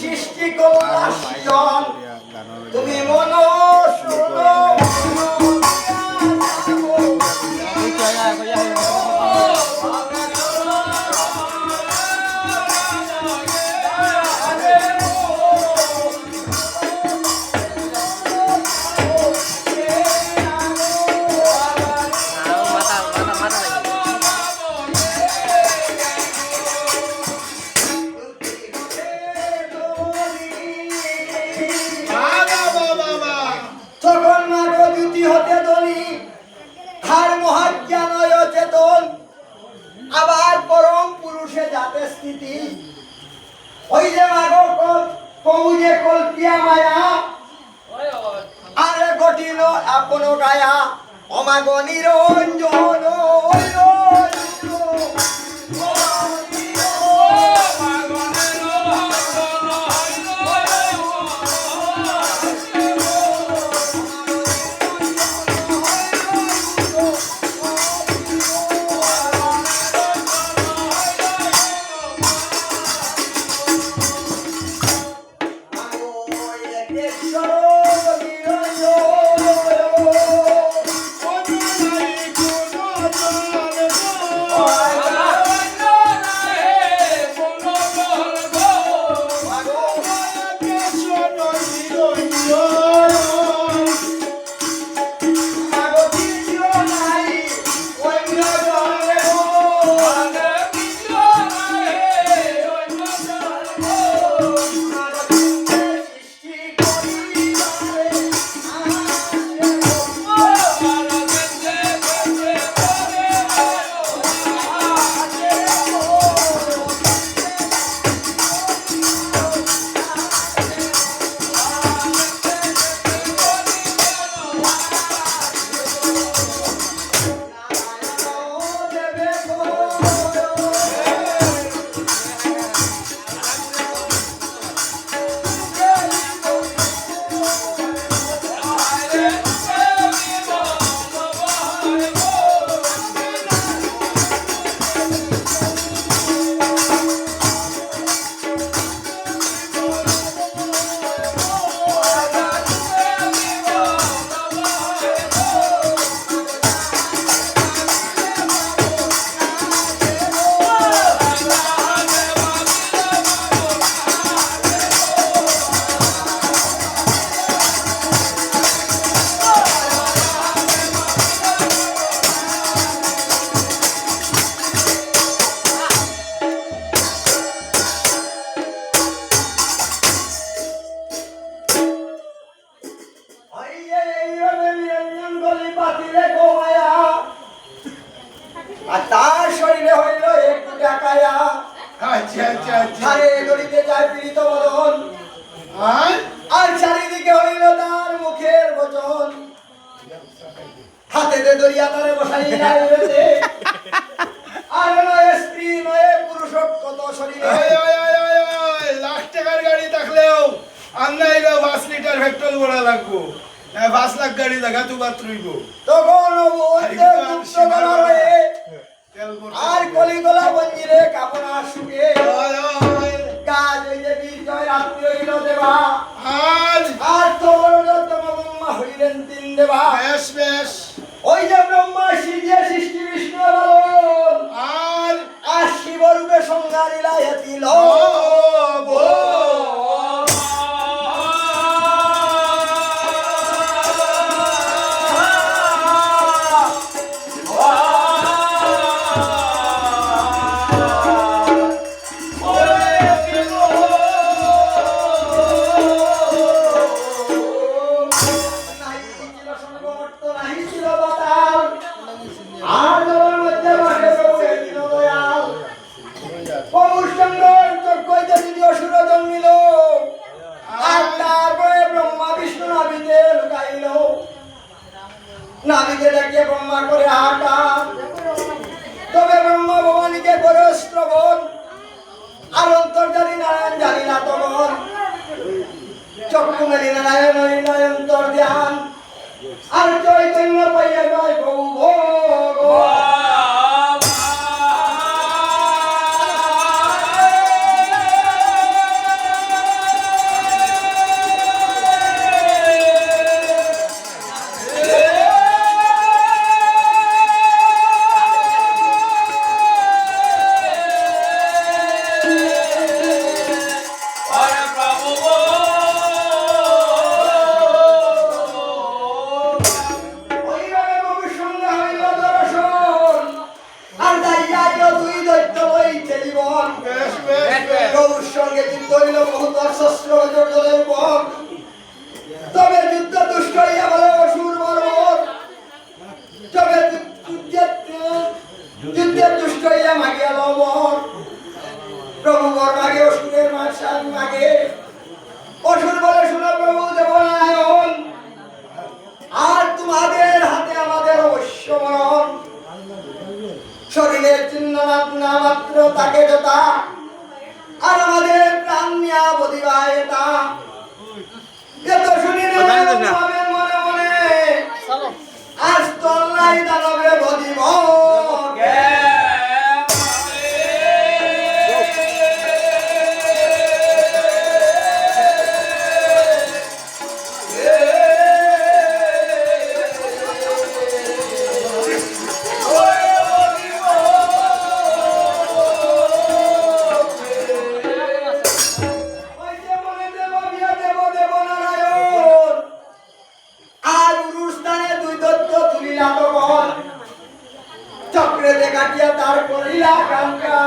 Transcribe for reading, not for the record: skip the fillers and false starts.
সৃষ্টি করলাম তুমি মন শুনো আবার পরম পুরুষে যাতে স্থিতি ওই যে মাগো কৌজে কল্পিয়া মায়া আর ঘটিল আপন গায়া অমাগ নিরঞ্জন তার শরীরে হইল একটু ডাকায়া দড়িতে যায় পীড়িত বদন আর চারিদিকে হইল তার মুখের বচন হাতে দড়িয়া তারে বসাইয়া রয়েছে আর নয় স্ত্রী নয় পুরুষ কত শরীরে লাখ টাকার গাড়ি থাকলেও আন্নাইলে 5 লিটার পেট্রোল ভরা লাগবো 5 লাখ গাড়ি লাগা তো বাতরইব তখন আর কলিগলা বঞ্জিরে কাপনা শুকে কাজ হইলে বিজয় রাত্রি হইল দেবা আর তোর ব্রহ্মা হইলেন 3 দেবা বেশ বেশ ওই যে ব্রহ্মা সিজে সৃষ্টি বিষ্ণু লালন আর শিবরূপে সংহারিলা এতিল নাবিকে ডাকিয়ে ব্রহ্মা করে হাহাকার তবে ব্রহ্মা ভবানীকে করে শ্রবণ আর অন্তর্জালী নারায়ণ জানি না তখন চক্ষু মেলি নারায়ণ হরিণয় অন্তর ধ্যান আর চৈতন্য পাইয়া যায় বহু ভোগ আমি মাগে অসুর বলে শুনো প্রভু দেবনারায়ণ আর তোমাদের হাতে আমাদের অবশ্য মরণ শরীরের চিহ্ন না মাত্র তাকে যথা আর আমাদের প্রাণ নিয়া বদিবায় তা এত শুনিলে ভাবে মনে মনে আজ তল্লাই দানবে বদিব চক্রে দেখাটিয়া তার করিলা কাঙ্কা